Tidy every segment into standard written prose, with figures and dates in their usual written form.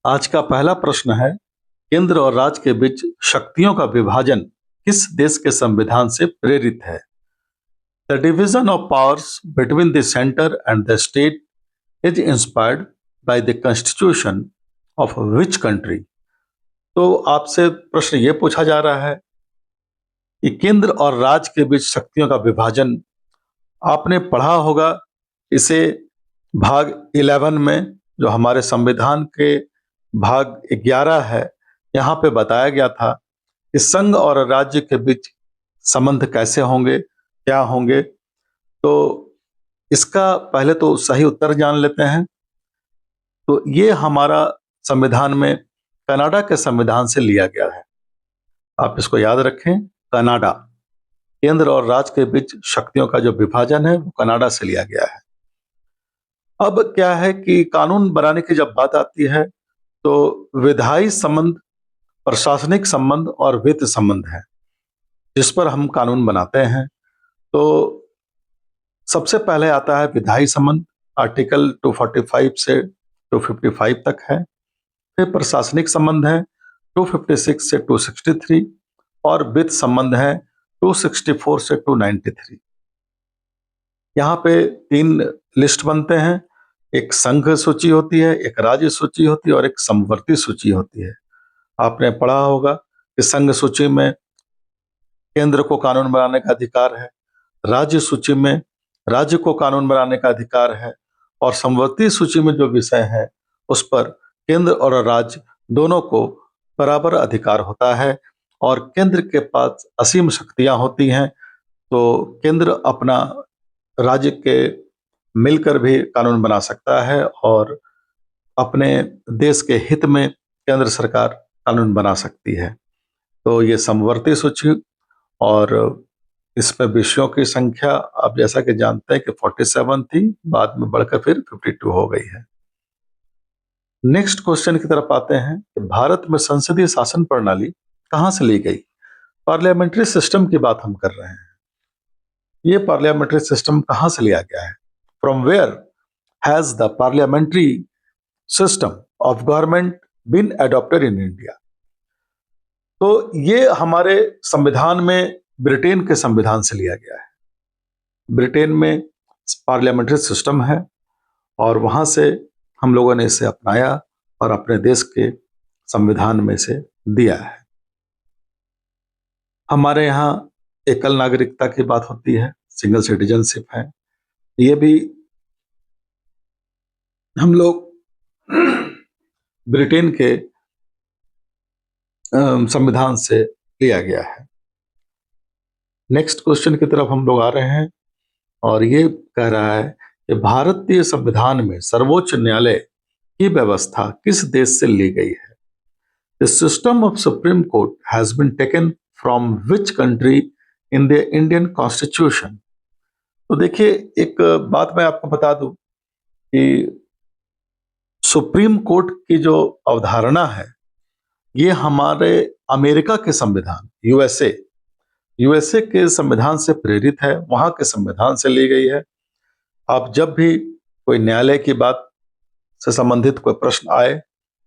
आज का पहला प्रश्न है, केंद्र और राज्य के बीच शक्तियों का विभाजन किस देश के संविधान से प्रेरित है? The division of powers between the centre and the state is inspired by the constitution of which country? तो आपसे प्रश्न ये पूछा जा रहा है कि केंद्र और राज्य के बीच शक्तियों का विभाजन आपने पढ़ा होगा। इसे भाग 11 में, जो हमारे संविधान के भाग 11 है, यहाँ पे बताया गया था कि संघ और राज्य के बीच संबंध कैसे होंगे, क्या होंगे। तो इसका पहले तो सही उत्तर जान लेते हैं। तो ये हमारा संविधान में कनाडा के संविधान से लिया गया है। आप इसको याद रखें, कनाडा। केंद्र और राज्य के बीच शक्तियों का जो विभाजन है वो कनाडा से लिया गया है। अब क्या है कि कानून बनाने की जब बात आती है तो विधायी संबंध, प्रशासनिक संबंध और वित्त संबंध है जिस पर हम कानून बनाते हैं। तो सबसे पहले आता है विधायी संबंध, आर्टिकल 245 से 255 तक है। फिर प्रशासनिक संबंध है 256 से 263 और वित्त संबंध है 264 से 293। यहाँ पे 3 लिस्ट बनते हैं। एक संघ सूची होती है, एक राज्य सूची होती है और एक समवर्ती सूची होती है। आपने पढ़ा होगा कि संघ सूची में केंद्र को कानून बनाने का अधिकार है, राज्य सूची में राज्य को कानून बनाने का अधिकार है और समवर्ती सूची में जो विषय है उस पर केंद्र और राज्य दोनों को बराबर अधिकार होता है। और केंद्र के पास असीम शक्तियां होती हैं, तो केंद्र अपना राज्य के मिलकर भी कानून बना सकता है और अपने देश के हित में केंद्र सरकार कानून बना सकती है। तो ये समवर्ती सूची, और इसमें विषयों की संख्या आप जैसा कि जानते हैं कि 47 थी, बाद में बढ़कर फिर 52 हो गई है। नेक्स्ट क्वेश्चन की तरफ आते हैं कि भारत में संसदीय शासन प्रणाली कहां से ली गई? पार्लियामेंट्री सिस्टम की बात हम कर रहे हैं। ये पार्लियामेंट्री सिस्टम कहां से लिया गया है? From where has the parliamentary system of government been adopted in India? तो ये हमारे संविधान में ब्रिटेन के संविधान से लिया गया है। ब्रिटेन में पार्लियामेंट्री सिस्टम है और वहां से हम लोगों ने इसे अपनाया और अपने देश के संविधान में से दिया है। हमारे यहाँ एकल नागरिकता की बात होती है, सिंगल सिटीजनशिप है। ये भी हम लोग ब्रिटेन के संविधान से लिया गया है। नेक्स्ट क्वेश्चन की तरफ हम लोग आ रहे हैं और ये कह रहा है कि भारतीय संविधान में सर्वोच्च न्यायालय की व्यवस्था किस देश से ली गई है? The system of supreme court has been taken from which country in the Indian constitution? तो देखिए, एक बात मैं आपको बता दूं कि सुप्रीम कोर्ट की जो अवधारणा है ये हमारे अमेरिका के संविधान, यूएसए के संविधान से प्रेरित है, वहां के संविधान से ली गई है। आप जब भी कोई न्यायालय की बात से संबंधित कोई प्रश्न आए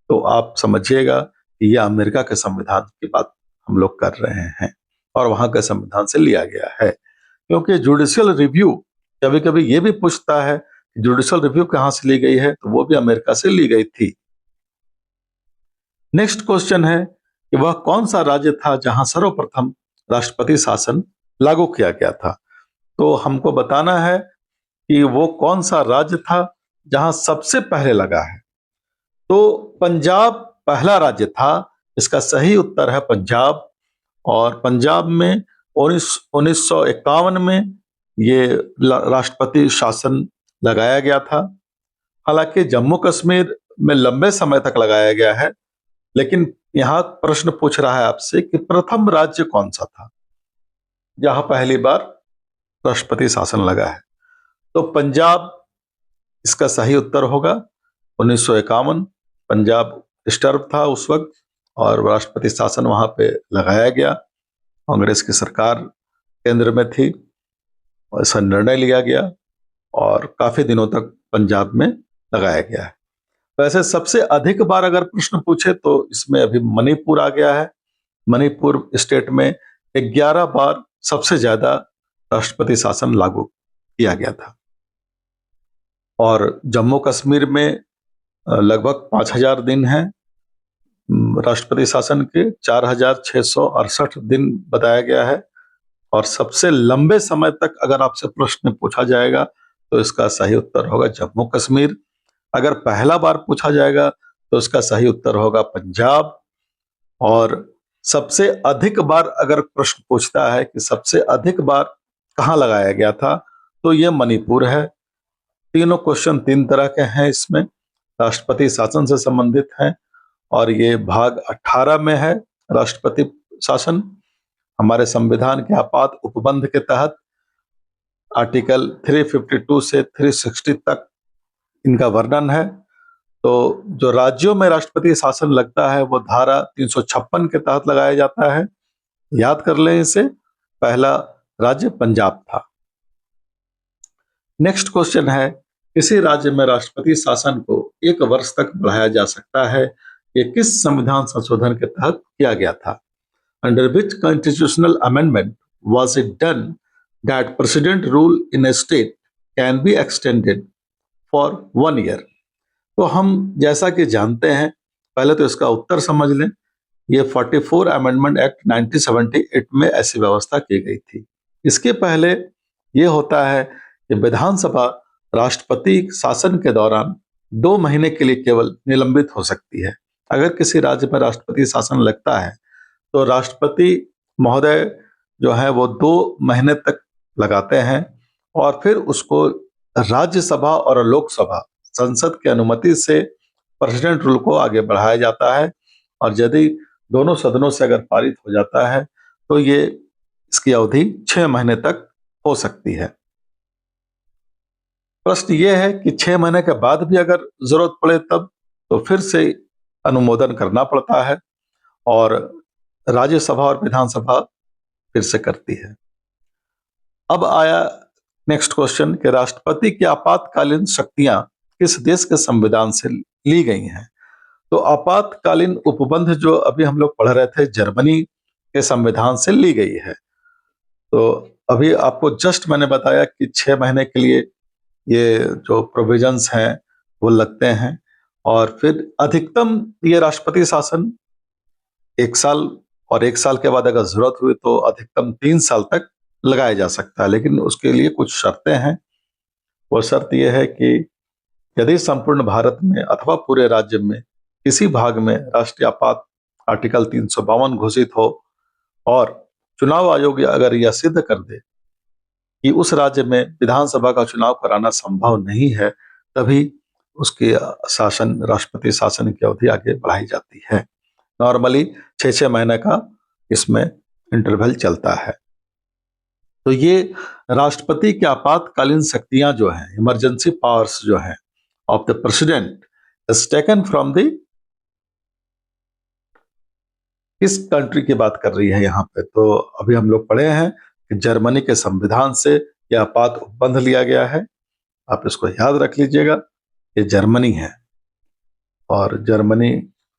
तो आप समझिएगा कि यह अमेरिका के संविधान की बात हम लोग कर रहे हैं और वहां के संविधान से लिया गया है। क्योंकि जुडिशियल रिव्यू कभी कभी ये भी पूछता है कि जुडिशियल रिव्यू कहां से ली गई है, तो वो भी अमेरिका से ली गई थी। नेक्स्ट क्वेश्चन है कि वह कौन सा राज्य था जहां सर्वप्रथम राष्ट्रपति शासन लागू किया गया था? तो हमको बताना है कि वो कौन सा राज्य था जहां सबसे पहले लगा है। तो पंजाब पहला राज्य था। इसका सही उत्तर है पंजाब। और पंजाब में 1951 में ये राष्ट्रपति शासन लगाया गया था। हालांकि जम्मू कश्मीर में लंबे समय तक लगाया गया है, लेकिन यहां प्रश्न पूछ रहा है आपसे कि प्रथम राज्य कौन सा था जहां पहली बार राष्ट्रपति शासन लगा है। तो पंजाब इसका सही उत्तर होगा। 1951 पंजाब डिस्टर्ब था उस वक्त और राष्ट्रपति शासन वहां पे लगाया गया। कांग्रेस की सरकार केंद्र में थी, ऐसा निर्णय लिया गया और काफी दिनों तक पंजाब में लगाया गया है। वैसे सबसे अधिक बार अगर प्रश्न पूछे तो इसमें अभी मणिपुर आ गया है। मणिपुर स्टेट में 11 बार सबसे ज्यादा राष्ट्रपति शासन लागू किया गया था। और जम्मू कश्मीर में लगभग 5,000 दिन है राष्ट्रपति शासन के, 4,668 दिन बताया गया है। और सबसे लंबे समय तक अगर आपसे प्रश्न पूछा जाएगा तो इसका सही उत्तर होगा जम्मू कश्मीर। अगर पहला बार पूछा जाएगा तो इसका सही उत्तर होगा पंजाब। और सबसे अधिक बार अगर प्रश्न पूछता है कि सबसे अधिक बार कहाँ लगाया गया था, तो ये मणिपुर है। तीनों क्वेश्चन 3 तरह के हैं, इसमें राष्ट्रपति शासन से संबंधित हैं। और ये भाग 18 में है राष्ट्रपति शासन। हमारे संविधान के आपात उपबंध के तहत आर्टिकल 352 से 360 तक इनका वर्णन है। तो जो राज्यों में राष्ट्रपति शासन लगता है वो धारा 356 के तहत लगाया जाता है। याद कर लें इसे। पहला राज्य पंजाब था। नेक्स्ट क्वेश्चन है, किसी राज्य में राष्ट्रपति शासन को 1 वर्ष तक बढ़ाया जा सकता है, ये किस संविधान संशोधन के तहत किया गया था? Under which constitutional amendment was it done that president rule in a state can be extended for 1 year? तो हम जैसा कि जानते हैं, पहले तो इसका उत्तर समझ लें। ये 44 अमेंडमेंट एक्ट 1978 में ऐसी व्यवस्था की गई थी। इसके पहले ये होता है कि विधानसभा राष्ट्रपति शासन के दौरान 2 महीने के लिए केवल निलंबित हो सकती है। अगर किसी राज्य में राष्ट्रपति शासन लगता है तो राष्ट्रपति महोदय जो है वो 2 महीने तक लगाते हैं और फिर उसको राज्यसभा और लोकसभा संसद की अनुमति से प्रेसिडेंट रूल को आगे बढ़ाया जाता है। और यदि दोनों सदनों से अगर पारित हो जाता है तो ये इसकी अवधि 6 महीने तक हो सकती है। प्रश्न ये है कि 6 महीने के बाद भी अगर जरूरत पड़े तब तो फिर से अनुमोदन करना पड़ता है और राज्यसभा और विधानसभा फिर से करती है। अब आया नेक्स्ट क्वेश्चन कि राष्ट्रपति की आपातकालीन शक्तियां किस देश के संविधान से ली गई हैं? तो आपातकालीन उपबंध जो अभी हम लोग पढ़ रहे थे, जर्मनी के संविधान से ली गई है। तो अभी आपको जस्ट मैंने बताया कि 6 महीने के लिए ये जो प्रोविजंस हैं वो लगते हैं और फिर अधिकतम ये राष्ट्रपति शासन 1 साल और 1 साल के बाद अगर जरूरत हुई तो अधिकतम 3 साल तक लगाया जा सकता है। लेकिन उसके लिए कुछ शर्तें हैं। वो शर्त यह है कि यदि संपूर्ण भारत में अथवा पूरे राज्य में किसी भाग में राष्ट्रीय आपात आर्टिकल 352 घोषित हो और चुनाव आयोग अगर यह सिद्ध कर दे कि उस राज्य में विधानसभा का चुनाव कराना संभव नहीं है, तभी उसके शासन राष्ट्रपति शासन की अवधि आगे बढ़ाई जाती है। नॉर्मली 6-6 महीने का इसमें इंटरवल चलता है। तो ये राष्ट्रपति की आपातकालीन शक्तियां जो हैं, इमरजेंसी पावर्स जो हैं of the president is taken from the, किस कंट्री की बात कर रही है यहाँ पे? तो अभी हम लोग पढ़े हैं कि जर्मनी के संविधान से यह आपात उपबंध लिया गया है। आप इसको याद रख लीजिएगा, ये जर्मनी है। और जर्मनी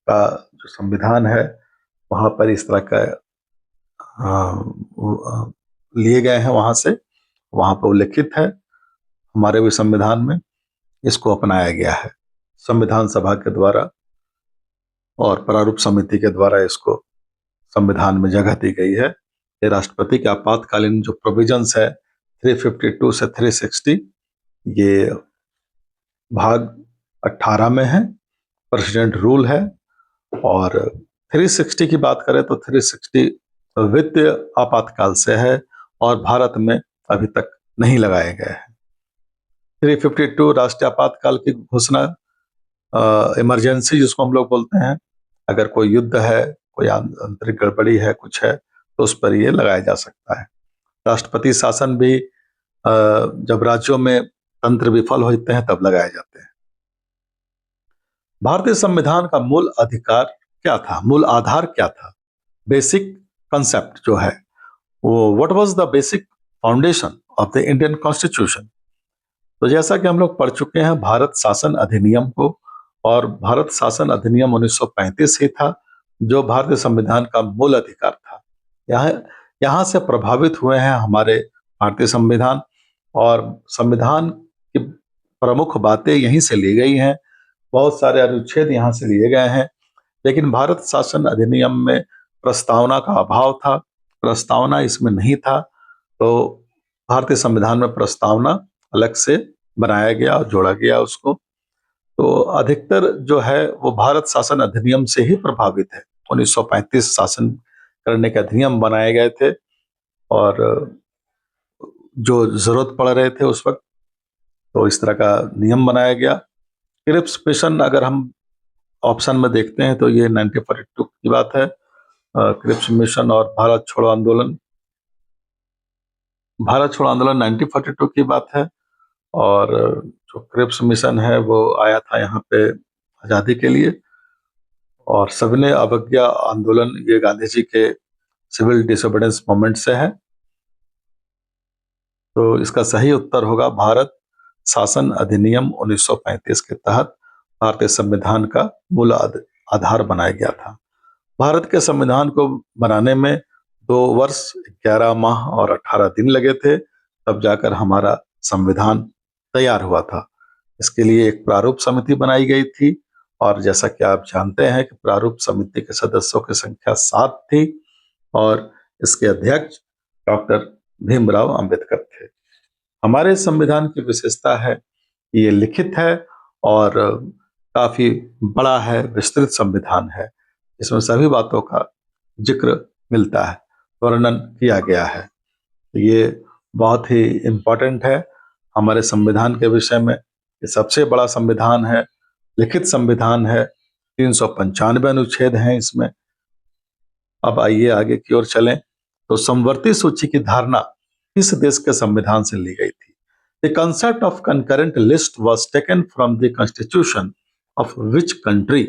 का जो संविधान है वहां पर इस तरह का लिए गए हैं, वहां पर उल्लिखित है। हमारे भी संविधान में इसको अपनाया गया है, संविधान सभा के द्वारा और प्रारूप समिति के द्वारा इसको संविधान में जगह दी गई है। ये राष्ट्रपति के आपातकालीन जो प्रोविजंस है 352 से 360, ये भाग 18 में है, प्रेसिडेंट रूल है। और 360 की बात करें तो 360 वित्तीय आपातकाल से है और भारत में अभी तक नहीं लगाए गए हैं। 352 राष्ट्रीय आपातकाल की घोषणा, इमरजेंसी जिसको हम लोग बोलते हैं, अगर कोई युद्ध है, कोई आंतरिक गड़बड़ी है, कुछ है, तो उस पर ये लगाया जा सकता है। राष्ट्रपति शासन भी जब राज्यों में तंत्र विफल होते हैं तब लगाए जाते हैं। भारतीय संविधान का मूल अधिकार क्या था, मूल आधार क्या था? बेसिक कंसेप्ट जो है वो, what was the basic foundation of the Indian constitution? तो जैसा कि हम लोग पढ़ चुके हैं, भारत शासन अधिनियम को और भारत शासन अधिनियम 1935 ही था जो भारतीय संविधान का मूल अधिकार था। यहाँ यहाँ से प्रभावित हुए हैं हमारे भारतीय संविधान, और संविधान की प्रमुख बातें यहीं से ली गई हैं। बहुत सारे अनुच्छेद यहाँ से लिए गए हैं, लेकिन भारत शासन अधिनियम में प्रस्तावना का अभाव था, प्रस्तावना इसमें नहीं था, तो भारतीय संविधान में प्रस्तावना अलग से बनाया गया और जोड़ा गया उसको। तो अधिकतर जो है वो भारत शासन अधिनियम से ही प्रभावित है। 1935 शासन करने के अधिनियम बनाए गए थे, और जो जरूरत पड़ रहे थे उस वक्त, तो इस तरह का नियम बनाया गया। क्रिप्स मिशन अगर हम ऑप्शन में देखते हैं तो ये 1942 की बात है। क्रिप्स मिशन और भारत छोड़ो आंदोलन 1942 की बात है। और जो क्रिप्स मिशन है वो आया था यहाँ पे आज़ादी के लिए, और सविनय अवज्ञा आंदोलन ये गांधी जी के सिविल डिसोबीडियंस मूवमेंट से है। तो इसका सही उत्तर होगा भारत शासन अधिनियम 1935 के तहत भारतीय संविधान का मूल आधार बनाया गया था। भारत के संविधान को बनाने में 2 वर्ष 11 माह और 18 दिन लगे थे, तब जाकर हमारा संविधान तैयार हुआ था। इसके लिए एक प्रारूप समिति बनाई गई थी, और जैसा कि आप जानते हैं कि प्रारूप समिति के सदस्यों की संख्या 7 थी, और इसके अध्यक्ष डॉक्टर भीमराव अंबेडकर थे। हमारे संविधान की विशेषता है कि ये लिखित है और काफी बड़ा है, विस्तृत संविधान है। इसमें सभी बातों का जिक्र मिलता है, वर्णन किया गया है। ये बहुत ही इम्पोर्टेंट है हमारे संविधान के विषय में। ये सबसे बड़ा संविधान है, लिखित संविधान है, 395 अनुच्छेद हैं इसमें। अब आइए आगे की ओर चलें। तो समवर्ती सूची की धारणा किस देश के संविधान से ली गई थी? The concept of concurrent list was taken from the constitution of which country?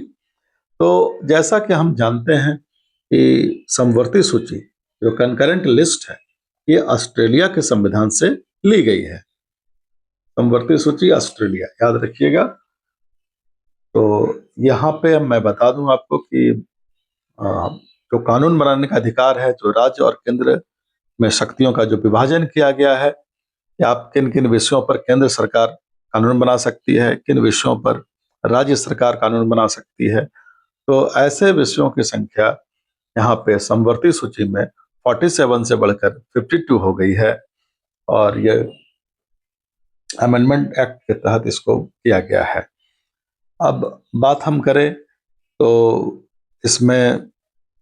तो जैसा कि हम जानते हैं कि समवर्ती सूची जो कंकरेंट लिस्ट है ये ऑस्ट्रेलिया के संविधान से ली गई है। समवर्ती सूची ऑस्ट्रेलिया, याद रखिएगा। तो यहाँ पे मैं बता दूं आपको कि जो कानून बनाने का अधिकार है, जो राज्य और केंद्र में शक्तियों का जो विभाजन किया गया है, कि आप किन किन विषयों पर केंद्र सरकार कानून बना सकती है, किन विषयों पर राज्य सरकार कानून बना सकती है, तो ऐसे विषयों की संख्या यहाँ पे समवर्ती सूची में 47 से बढ़कर 52 हो गई है, और ये अमेंडमेंट एक्ट के तहत इसको किया गया है। अब बात हम करें तो इसमें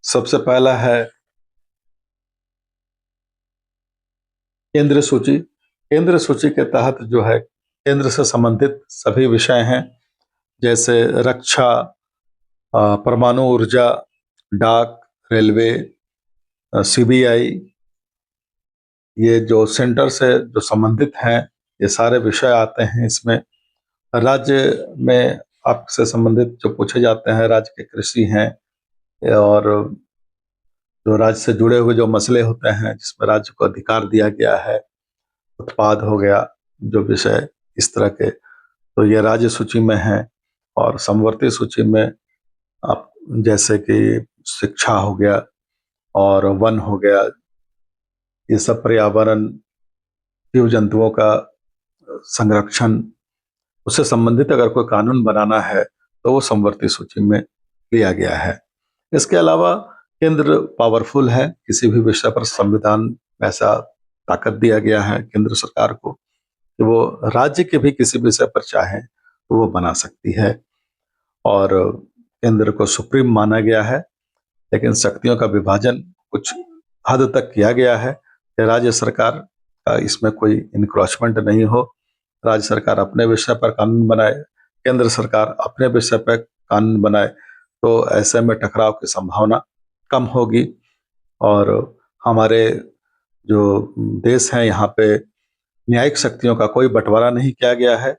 सबसे पहला है केंद्र सूची। केंद्र सूची के तहत जो है केंद्र से संबंधित सभी विषय हैं, जैसे रक्षा, परमाणु ऊर्जा, डाक, रेलवे, सीबीआई, ये जो सेंटर से जो संबंधित हैं ये सारे विषय आते हैं इसमें। राज्य में आपसे संबंधित जो पूछे जाते हैं, राज्य के कृषि हैं, और जो राज्य से जुड़े हुए जो मसले होते हैं जिसमें राज्य को अधिकार दिया गया है, उत्पाद हो गया, जो विषय इस तरह के, तो ये राज्य सूची में है। और समवर्ती सूची में आप जैसे कि शिक्षा हो गया और वन हो गया, ये सब पर्यावरण, जीव जंतुओं का संरक्षण, उससे संबंधित अगर कोई कानून बनाना है तो वो समवर्ती सूची में लिया गया है। इसके अलावा केंद्र पावरफुल है, किसी भी विषय पर संविधान में ऐसा ताकत दिया गया है केंद्र सरकार को कि वो राज्य के भी किसी विषय पर चाहे तो वो बना सकती है, और केंद्र को सुप्रीम माना गया है। लेकिन शक्तियों का विभाजन कुछ हद तक किया गया है कि राज्य सरकार का इसमें कोई इंक्रोचमेंट नहीं हो, राज्य सरकार अपने विषय पर कानून बनाए, केंद्र सरकार अपने विषय पर कानून बनाए, तो ऐसे में टकराव की संभावना कम होगी। और हमारे जो देश हैं यहाँ पे न्यायिक शक्तियों का कोई बंटवारा नहीं किया गया है,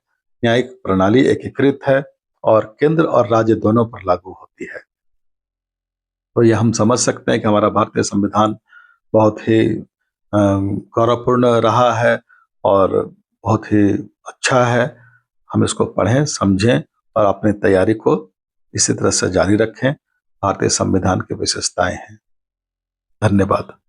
न्यायिक प्रणाली एकीकृत है और केंद्र और राज्य दोनों पर लागू होती है। तो ये हम समझ सकते हैं कि हमारा भारतीय संविधान बहुत ही गौरवपूर्ण रहा है और बहुत ही अच्छा है। हम इसको पढ़ें, समझें और अपनी तैयारी को इसी तरह से जारी रखें। भारतीय संविधान की विशेषताएं हैं। धन्यवाद।